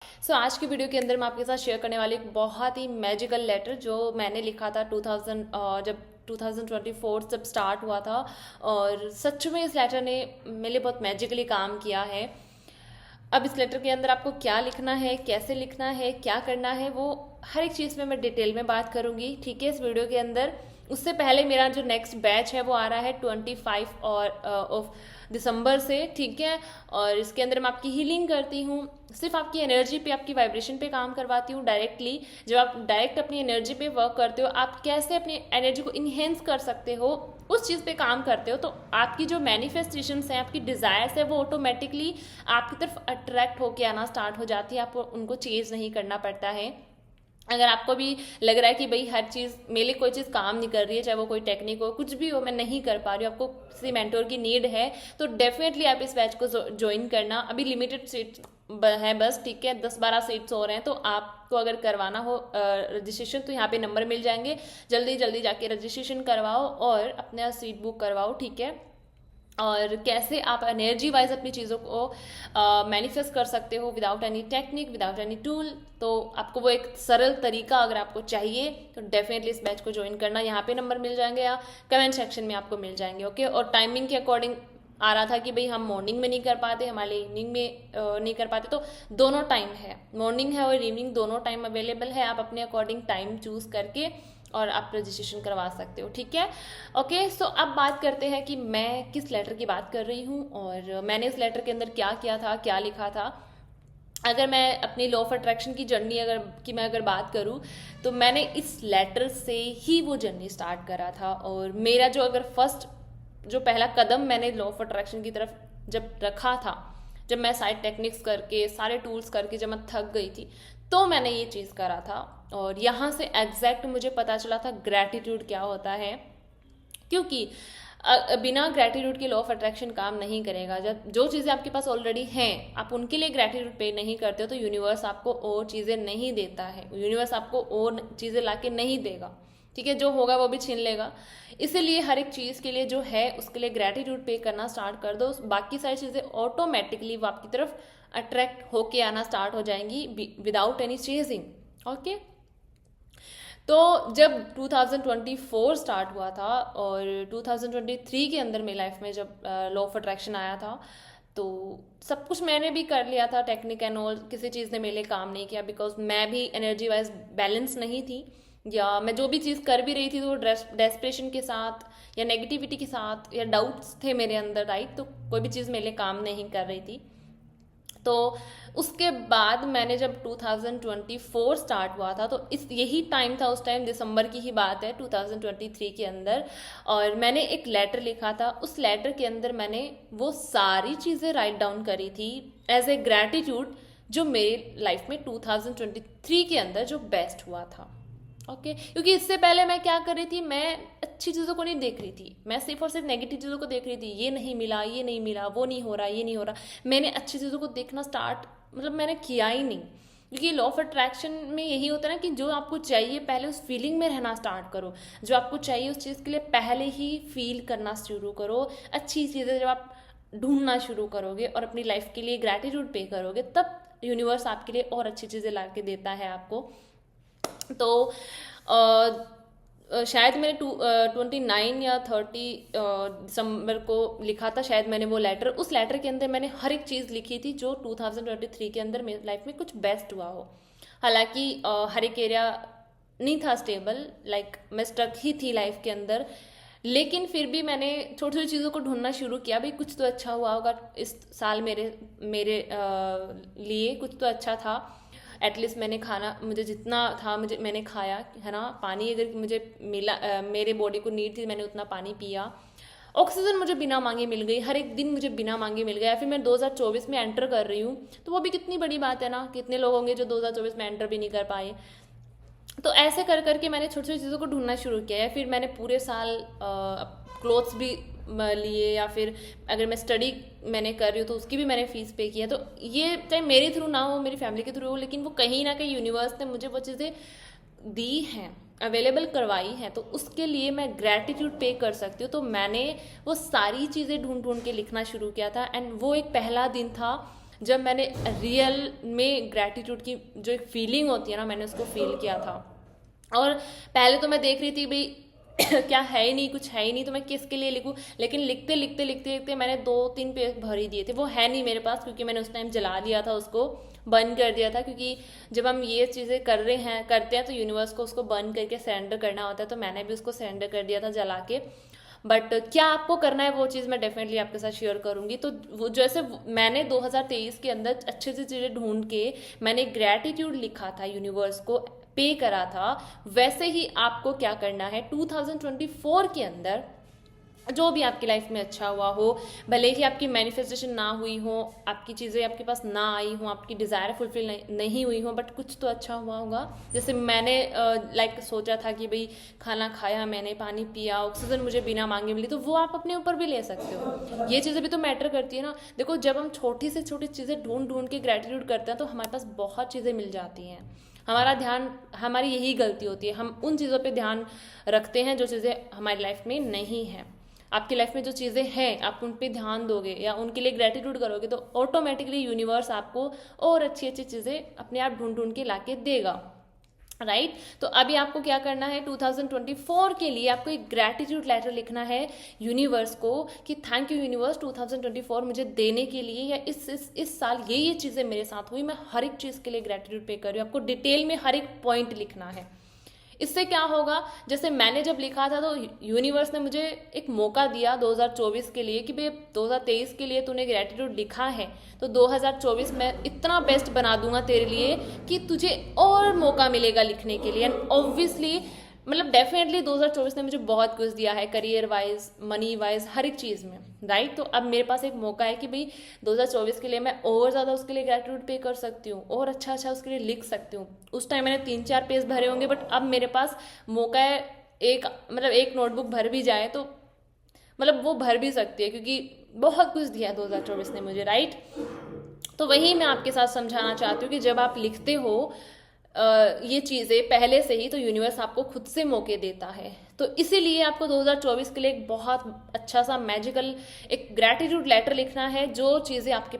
आज की वीडियो के अंदर मैं आपके साथ शेयर करने वाली एक बहुत ही मैजिकल लेटर जो मैंने लिखा था 2000 जब 2024 जब स्टार्ट हुआ था। और सच में इस लेटर ने मेरे लिए बहुत मैजिकली काम किया है। अब इस लेटर के अंदर आपको क्या लिखना है, कैसे लिखना है, क्या करना है, वो हर एक चीज़ में मैं डिटेल में बात करूंगी, ठीक है, इस वीडियो के अंदर। उससे पहले मेरा जो नेक्स्ट बैच है वो आ रहा है 25 और ऑफ दिसंबर से, ठीक है। और इसके अंदर मैं आपकी हीलिंग करती हूँ, सिर्फ आपकी एनर्जी पे, आपकी वाइब्रेशन पे काम करवाती हूँ डायरेक्टली। जब आप डायरेक्ट अपनी एनर्जी पे वर्क करते हो, आप कैसे अपनी एनर्जी को इन्हेंस कर सकते हो, उस चीज़ पे काम करते हो, तो आपकी जो मैनिफेस्टेशंस हैं, आपकी डिज़ायर्स है, वो ऑटोमेटिकली आपकी तरफ अट्रैक्ट होके आना स्टार्ट हो जाती है। आपको उनको चेंज नहीं करना पड़ता है। अगर आपको भी लग रहा है कि भाई हर चीज़ मेरे लिए कोई चीज़ काम नहीं कर रही है, चाहे वो कोई टेक्निक हो, कुछ भी हो, मैं नहीं कर पा रही हूँ, आपको किसी मेंटोर की नीड है, तो डेफिनेटली आप इस बैच को ज्वाइन करना। अभी लिमिटेड सीट है बस, ठीक है, 10-12 सीट्स हो रहे हैं, तो आपको अगर करवाना हो रजिस्ट्रेशन तो यहाँ पे नंबर मिल जाएंगे। जल्दी जल्दी जाके रजिस्ट्रेशन करवाओ और अपना सीट बुक करवाओ, ठीक है। और कैसे आप एनर्जी वाइज अपनी चीज़ों को मैनिफेस्ट कर सकते हो without any technique, without any tool. तो आपको वो एक सरल तरीका अगर आपको चाहिए तो डेफिनेटली इस बैच को ज्वाइन करना। यहाँ पे नंबर मिल जाएंगे या कमेंट सेक्शन में आपको मिल जाएंगे, ओके। और टाइमिंग के अकॉर्डिंग आ रहा था कि भाई हम मॉर्निंग में नहीं कर पाते, हमारे इवनिंग में नहीं कर पाते, तो दोनों टाइम है, मॉर्निंग है और इवनिंग दोनों टाइम अवेलेबल है। आप अपने अकॉर्डिंग टाइम चूज करके और आप रजिस्ट्रेशन करवा सकते हो, ठीक है, ओके। सो अब बात करते हैं कि मैं किस लेटर की बात कर रही हूँ और मैंने इस लेटर के अंदर क्या किया था, क्या लिखा था। अगर मैं अपनी लॉ ऑफ अट्रैक्शन की जर्नी अगर बात करूँ, तो मैंने इस लेटर से ही वो जर्नी स्टार्ट करा था। और मेरा जो अगर फर्स्ट जो पहला कदम मैंने लॉ ऑफ अट्रैक्शन की तरफ जब रखा था, जब मैं सारे टेक्निक्स करके, सारे टूल्स करके जब मैं थक गई थी, तो मैंने ये चीज़ करा था। और यहाँ से एग्जैक्ट मुझे पता चला था ग्रैटिट्यूड क्या होता है। क्योंकि बिना ग्रैटिट्यूड के लॉ ऑफ अट्रैक्शन काम नहीं करेगा। जब जो चीज़ें आपके पास ऑलरेडी हैं, आप उनके लिए ग्रैटिट्यूड पे नहीं करते हो, तो यूनिवर्स आपको और चीज़ें नहीं देता है, यूनिवर्स आपको और चीज़ें ला के नहीं देगा, ठीक है। जो होगा वो भी छीन लेगा। इसीलिए हर एक चीज़ के लिए जो है उसके लिए ग्रैटिट्यूड पे करना स्टार्ट कर दो, बाकी सारी चीज़ें ऑटोमेटिकली वो आपकी तरफ अट्रैक्ट होके आना स्टार्ट हो जाएंगी विदाउट एनी चेजिंग, ओके। तो जब 2024 स्टार्ट हुआ था और 2023 के अंदर मेरी लाइफ में जब लॉ ऑफ अट्रैक्शन आया था, तो सब कुछ मैंने भी कर लिया था, टेक्निक एंड ऑल, किसी चीज़ ने मेरे लिए काम नहीं किया, बिकॉज मैं भी एनर्जी वाइज बैलेंस नहीं थी। या मैं जो भी चीज़ कर भी रही थी तो डेस्परेशन के साथ या नेगेटिविटी के साथ या डाउट्स थे मेरे अंदर, राइट। तो कोई भी चीज़ मेरे लिए काम नहीं कर रही थी। तो उसके बाद मैंने जब 2024 स्टार्ट हुआ था, तो इस यही टाइम था, उस टाइम दिसंबर की ही बात है 2023 के अंदर। और मैंने एक लेटर लिखा था, उस लेटर के अंदर मैंने वो सारी चीज़ें राइट डाउन करी थी एज ए ग्रैटिट्यूड, जो मेरी लाइफ में 2023 के अंदर जो बेस्ट हुआ था, ओके। क्योंकि इससे पहले मैं क्या कर रही थी, मैं अच्छी चीज़ों को नहीं देख रही थी, मैं सिर्फ और सिर्फ नेगेटिव चीज़ों को देख रही थी। ये नहीं मिला, ये नहीं मिला, वो नहीं हो रहा, ये नहीं हो रहा। मैंने अच्छी चीज़ों को देखना स्टार्ट, मतलब मैंने किया ही नहीं। क्योंकि लॉ ऑफ अट्रैक्शन में यही होता है ना कि जो आपको चाहिए पहले उस फीलिंग में रहना स्टार्ट करो, जो आपको चाहिए उस चीज़ के लिए पहले ही फील करना शुरू करो। अच्छी चीज़ें जब आप ढूंढना शुरू करोगे और अपनी लाइफ के लिए ग्रैटिट्यूड पे करोगे, तब यूनिवर्स आपके लिए और अच्छी चीज़ें ला के देता है आपको। तो शायद मैंने 29 या 30 दिसंबर को लिखा था शायद मैंने वो लेटर। उस लेटर के अंदर मैंने हर एक चीज़ लिखी थी जो 2023 के अंदर मेरी लाइफ में कुछ बेस्ट हुआ हो। हालांकि हर एक एरिया नहीं था स्टेबल, लाइक मैं स्टक ही थी लाइफ के अंदर, लेकिन फिर भी मैंने छोटी छोटी चीज़ों को ढूंढना शुरू किया। भाई कुछ तो अच्छा हुआ होगा इस साल, मेरे मेरे लिए कुछ तो अच्छा था। एटलीस्ट मैंने खाना, मुझे जितना था मुझे मैंने खाया, है ना। पानी अगर मुझे मिला, मेरे बॉडी को नीड थी, मैंने उतना पानी पिया। ऑक्सीजन मुझे बिना मांगे मिल गई, हर एक दिन मुझे बिना मांगे मिल गया। फिर मैं 2024 में एंटर कर रही हूँ, तो वो भी कितनी बड़ी बात है ना। कितने लोग होंगे जो 2024 में एंटर भी नहीं कर पाए। तो ऐसे कर करके मैंने छोटी छोटी चीज़ों को ढूंढना शुरू किया है। फिर मैंने पूरे साल क्लोथ्स भी लिए, या फिर अगर मैं स्टडी मैंने कर रही हूँ तो उसकी भी मैंने फ़ीस पे की है। तो ये चाहे मेरे थ्रू ना हो, मेरी फैमिली के थ्रू हो, लेकिन वो कहीं ना कहीं यूनिवर्स ने मुझे वो चीज़ें दी हैं, अवेलेबल करवाई हैं, तो उसके लिए मैं ग्रैटिट्यूड पे कर सकती हूँ। तो मैंने वो सारी चीज़ें ढूंढ ढूंढ के लिखना शुरू किया था। एंड वो एक पहला दिन था जब मैंने रियल में ग्रैटिट्यूड की जो एक फीलिंग होती है ना, मैंने उसको फील किया था। और पहले तो मैं देख रही थी भाई क्या है ही नहीं, कुछ है ही नहीं, तो मैं किसके लिए लिखूं। लेकिन लिखते लिखते लिखते लिखते मैंने 2-3 पेज भर ही दिए थे। वो है नहीं मेरे पास, क्योंकि मैंने उस टाइम जला दिया था उसको, बंद कर दिया था। क्योंकि जब हम ये चीज़ें करते हैं तो यूनिवर्स को उसको बंद करके सरेंडर करना होता है। तो मैंने भी उसको सरेंडर कर दिया था जला के। बट क्या आपको करना है वो चीज़ मैं डेफिनेटली आपके साथ शेयर करूंगी। तो वो जैसे मैंने 2023 के अंदर अच्छे से चीज़ें ढूंढ के मैंने ग्रैटिट्यूड लिखा था, यूनिवर्स को पे करा था, वैसे ही आपको क्या करना है 2024 के अंदर जो भी आपकी लाइफ में अच्छा हुआ हो, भले ही आपकी मैनिफेस्टेशन ना हुई हो, आपकी चीज़ें आपके पास ना आई हो, आपकी डिज़ायर फुलफिल नहीं हुई हो, बट कुछ तो अच्छा हुआ होगा। जैसे मैंने सोचा था कि भाई खाना खाया मैंने, पानी पिया, ऑक्सीजन मुझे बिना मांगे मिली, तो वो आप अपने ऊपर भी ले सकते हो। ये चीज़ें भी तो मैटर करती है ना। देखो, जब हम छोटी से छोटी चीज़ें ढूंढ ढूंढ के ग्रेटिट्यूड करते हैं तो हमारे पास बहुत चीज़ें मिल जाती हैं। हमारा ध्यान, हमारी यही गलती होती है, हम उन चीज़ों पे ध्यान रखते हैं जो चीज़ें हमारी लाइफ में नहीं हैं। आपकी लाइफ में जो चीज़ें हैं आप उन पे ध्यान दोगे या उनके लिए ग्रेटिट्यूड करोगे तो ऑटोमेटिकली यूनिवर्स आपको और अच्छी अच्छी चीज़ें अपने आप ढूंढ ढूंढ के लाके देगा। राइट तो अभी आपको क्या करना है, 2024 के लिए आपको एक ग्रैटिट्यूड लेटर लिखना है यूनिवर्स को कि थैंक यू यूनिवर्स 2024 मुझे देने के लिए, या इस साल ये चीज़ें मेरे साथ हुई, मैं हर एक चीज़ के लिए ग्रैटिट्यूड पे कर रही हूँ। आपको डिटेल में हर एक पॉइंट लिखना है। इससे क्या होगा, जैसे मैंने जब लिखा था तो यूनिवर्स ने मुझे एक मौका दिया 2024 के लिए कि भाई 2023 के लिए तूने ग्रेटिट्यूड लिखा है तो 2024 में इतना बेस्ट बना दूंगा तेरे लिए कि तुझे और मौका मिलेगा लिखने के लिए। एंड ऑब्वियसली मतलब डेफिनेटली 2024 ने मुझे बहुत कुछ दिया है, करियर वाइज, मनी वाइज, हर एक चीज़ में। राइट तो अब मेरे पास एक मौका है कि भाई 2024 के लिए मैं और ज़्यादा उसके लिए ग्रेटिट्यूड पे कर सकती हूँ और अच्छा अच्छा उसके लिए लिख सकती हूँ। उस टाइम मैंने 3-4 पेज भरे होंगे, बट अब मेरे पास मौका है एक नोटबुक भर भी जाए तो मतलब वो भर भी सकती है, क्योंकि बहुत कुछ दिया 2024 ने मुझे। राइट तो वही मैं आपके साथ समझाना चाहती हूँ कि जब आप लिखते हो ये चीज़ें पहले से ही, तो यूनिवर्स आपको खुद से मौके देता है। तो इसीलिए आपको 2024 के लिए एक बहुत अच्छा सा मैजिकल एक ग्रैटिट्यूड लेटर लिखना है। जो चीज़ें आपके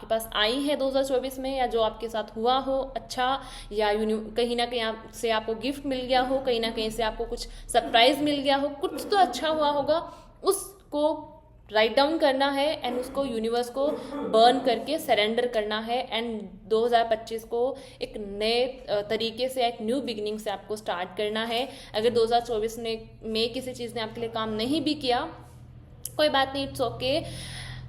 पास आई हैं 2024 में, या जो आपके साथ हुआ हो अच्छा, या कहीं ना कहीं से आपको गिफ्ट मिल गया हो, कहीं ना कहीं से आपको कुछ सरप्राइज मिल गया हो, कुछ तो अच्छा हुआ होगा, उसको राइट डाउन करना है एंड उसको यूनिवर्स को बर्न करके सरेंडर करना है। एंड 2025 को एक नए तरीके से, एक न्यू बिगिनिंग से आपको स्टार्ट करना है। अगर 2024 में किसी चीज़ ने आपके लिए काम नहीं भी किया, कोई बात नहीं, इट्स ओके।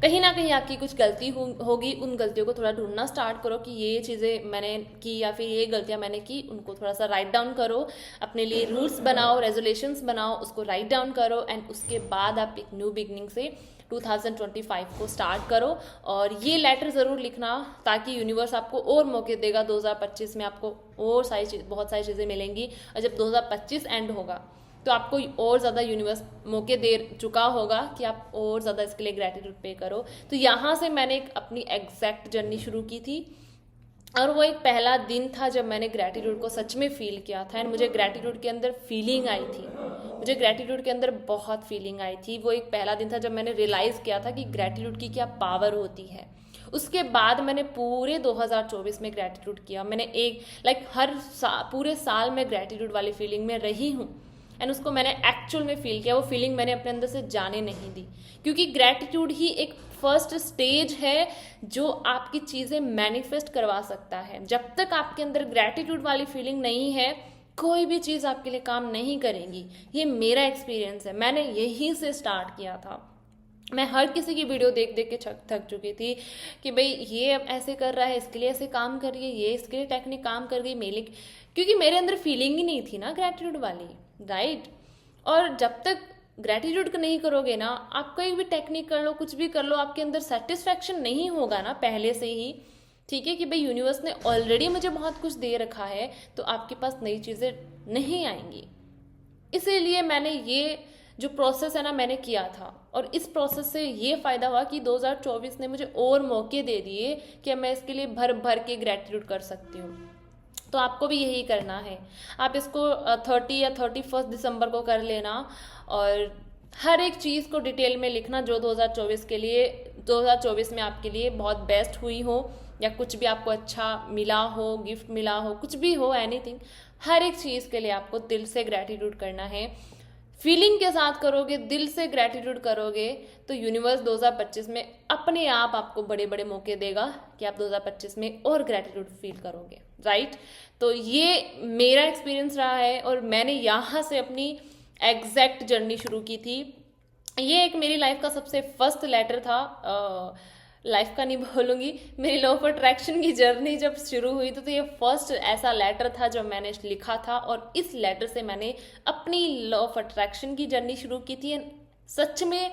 कहीं ना कहीं आपकी कुछ गलती होगी, उन गलतियों को थोड़ा ढूंढना स्टार्ट करो कि ये चीज़ें मैंने की या फिर ये गलतियां मैंने की, उनको थोड़ा सा राइट डाउन करो, अपने लिए रूल्स बनाओ, रेजोल्यूशंस बनाओ, उसको राइट डाउन करो एंड उसके बाद आप एक न्यू बिगनिंग से 2025 को स्टार्ट करो। और ये लेटर ज़रूर लिखना ताकि यूनिवर्स आपको और मौके देगा। 2025 में आपको और बहुत सारी चीज़ें मिलेंगी, और जब 2025 एंड होगा तो आपको और ज़्यादा यूनिवर्स मौके दे चुका होगा कि आप और ज़्यादा इसके लिए ग्रेटिट्यूड पे करो। तो यहाँ से मैंने एक अपनी एग्जैक्ट जर्नी शुरू की थी, और वो एक पहला दिन था जब मैंने ग्रैटिट्यूड को सच में फील किया था। एंड मुझे ग्रैटिट्यूड के अंदर फीलिंग आई थी, मुझे ग्रैटिट्यूड के अंदर बहुत फीलिंग आई थी। वो एक पहला दिन था जब मैंने रियलाइज़ किया था कि ग्रैटिट्यूड की क्या पावर होती है। उसके बाद मैंने पूरे 2024 में ग्रैटिट्यूड किया। मैंने पूरे साल में ग्रैटिट्यूड वाली फीलिंग में रही हूँ एंड उसको मैंने एक्चुअल में फील किया। वो फीलिंग मैंने अपने अंदर से जाने नहीं दी, क्योंकि ग्रैटिट्यूड ही एक फर्स्ट स्टेज है जो आपकी चीज़ें मैनिफेस्ट करवा सकता है। जब तक आपके अंदर ग्रैटिट्यूड वाली फीलिंग नहीं है, कोई भी चीज़ आपके लिए काम नहीं करेगी। ये मेरा एक्सपीरियंस है, मैंने यहीं से स्टार्ट किया था। मैं हर किसी की वीडियो देख देख के थक चुकी थी कि भाई ये अब ऐसे कर रहा है, इसके लिए ऐसे काम कर रही है, ये इसके लिए टेक्निक काम कर गई मेरे, क्योंकि मेरे अंदर फीलिंग ही नहीं थी ना ग्रैटिट्यूड वाली। राइट और जब तक ग्रैटिट्यूड नहीं करोगे ना, आप कोई भी टेक्निक कर लो, कुछ भी कर लो, आपके अंदर सेटिस्फैक्शन नहीं होगा ना पहले से ही। ठीक है कि भाई यूनिवर्स ने ऑलरेडी मुझे बहुत कुछ दे रखा है, तो आपके पास नई चीज़ें नहीं आएंगी। इसीलिए मैंने ये जो प्रोसेस है ना मैंने किया था, और इस प्रोसेस से ये फ़ायदा हुआ कि 2024 ने मुझे और मौके दे दिए कि मैं इसके लिए भर भर के ग्रैटिट्यूड कर सकती हूँ। तो आपको भी यही करना है। आप इसको 30 या 31 दिसंबर को कर लेना, और हर एक चीज़ को डिटेल में लिखना जो 2024 के लिए 2024 में आपके लिए बहुत बेस्ट हुई हो, या कुछ भी आपको अच्छा मिला हो, गिफ्ट मिला हो, कुछ भी हो, एनीथिंग, हर एक चीज़ के लिए आपको दिल से ग्रैटिट्यूड करना है। फीलिंग के साथ करोगे, दिल से ग्रैटिट्यूड करोगे, तो यूनिवर्स 2025 में अपने आप आपको बड़े बड़े मौके देगा कि आप 2025 में और ग्रैटिट्यूड फील करोगे, राइट। तो ये मेरा एक्सपीरियंस रहा है और मैंने यहाँ से अपनी एग्जैक्ट जर्नी शुरू की थी। ये एक मेरी लाइफ का सबसे फर्स्ट लेटर था, लाइफ का नहीं बोलूँगी, मेरी लॉ ऑफ अट्रैक्शन की जर्नी जब शुरू हुई तो ये फर्स्ट ऐसा लेटर था जो मैंने लिखा था, और इस लेटर से मैंने अपनी लॉ ऑफ अट्रैक्शन की जर्नी शुरू की थी। सच में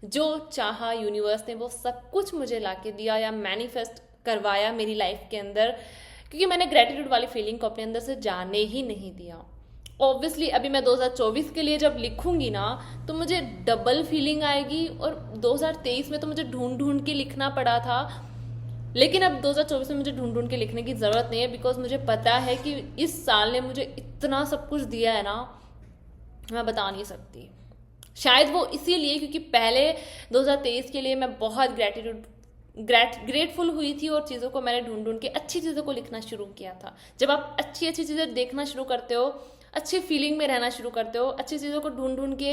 जो चाहा यूनिवर्स ने वो सब कुछ मुझे लाके दिया या मैनिफेस्ट करवाया मेरी लाइफ के अंदर, क्योंकि मैंने ग्रेटिट्यूड वाली फीलिंग को अपने अंदर से जाने ही नहीं दिया। ऑब्वियसली अभी मैं 2024 के लिए जब लिखूंगी ना तो मुझे डबल फीलिंग आएगी, और 2023 में तो मुझे ढूंढ ढूंढ के लिखना पड़ा था, लेकिन अब 2024 में मुझे ढूंढ ढूंढ के लिखने की ज़रूरत नहीं है, बिकॉज मुझे पता है कि इस साल ने मुझे इतना सब कुछ दिया है ना, मैं बता नहीं सकती। शायद वो इसीलिए क्योंकि पहले 2023 के लिए मैं बहुत ग्रेटफुल हुई थी, और चीज़ों को मैंने ढूंढ ढूंढ के अच्छी चीज़ों को लिखना शुरू किया था। जब आप अच्छी अच्छी चीज़ें देखना शुरू करते हो, अच्छी फीलिंग में रहना शुरू करते हो, अच्छी चीज़ों को ढूंढ ढूंढ के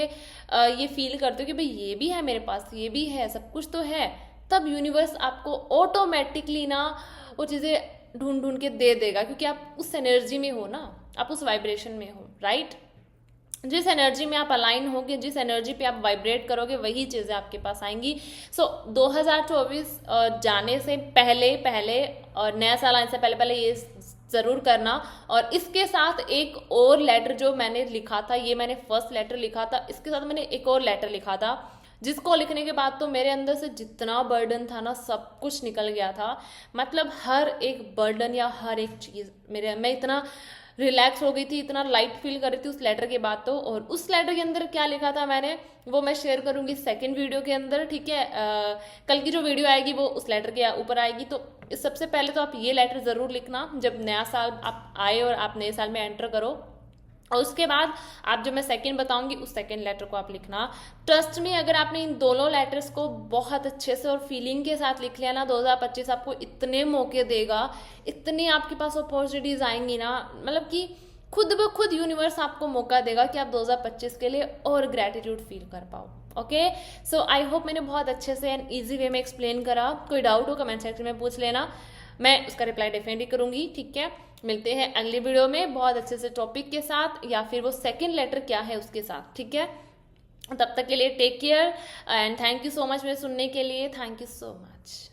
ये फील करते हो कि भाई ये भी है मेरे पास, ये भी है, सब कुछ तो है, तब यूनिवर्स आपको ऑटोमेटिकली ना वो चीज़ें ढूंढ ढूंढ के दे देगा, क्योंकि आप उस एनर्जी में हो ना, आप उस वाइब्रेशन में हो, राइट। जिस एनर्जी में आप अलाइन होगे, जिस एनर्जी पे आप वाइब्रेट करोगे, वही चीज़ें आपके पास आएंगी। सो 2024 जाने से पहले पहले और नया साल आने से पहले पहले ये ज़रूर करना। और इसके साथ एक और लेटर जो मैंने लिखा था, ये मैंने फर्स्ट लेटर लिखा था, इसके साथ मैंने एक और लेटर लिखा था, जिसको लिखने के बाद तो मेरे अंदर से जितना बर्डन था ना, सब कुछ निकल गया था। मतलब हर एक बर्डन या हर एक चीज़ मैं इतना रिलैक्स हो गई थी, इतना लाइट फील कर रही थी उस लेटर के बाद तो। और उस लेटर के अंदर क्या लिखा था मैंने, वो मैं शेयर करूंगी सेकंड वीडियो के अंदर, ठीक है। कल की जो वीडियो आएगी वो उस लेटर के ऊपर आएगी। तो सबसे पहले तो आप ये लेटर ज़रूर लिखना जब नया साल आप आए और आप नए साल में एंटर करो, और उसके बाद आप जो मैं सेकंड बताऊंगी उस सेकंड लेटर को आप लिखना। ट्रस्ट में अगर आपने इन दोनों लेटर्स को बहुत अच्छे से और फीलिंग के साथ लिख लिया ना, 2025 आपको इतने मौके देगा, इतनी आपके पास अपॉर्चुनिटीज आएंगी ना, मतलब कि खुद ब खुद यूनिवर्स आपको मौका देगा कि आप 2025 के लिए और ग्रेटिट्यूड फील कर पाओ। ओके, सो आई होप मैंने बहुत अच्छे से एंड ईजी वे में एक्सप्लेन करा। कोई डाउट हो कमेंट सेक्शन में पूछ लेना, मैं उसका रिप्लाई डेफिनेटली करूंगी, ठीक है। मिलते हैं अगली वीडियो में बहुत अच्छे से टॉपिक के साथ, या फिर वो सेकंड लेटर क्या है उसके साथ, ठीक है। तब तक के लिए take care and thank you so much मेरे सुनने के लिए। Thank you so much.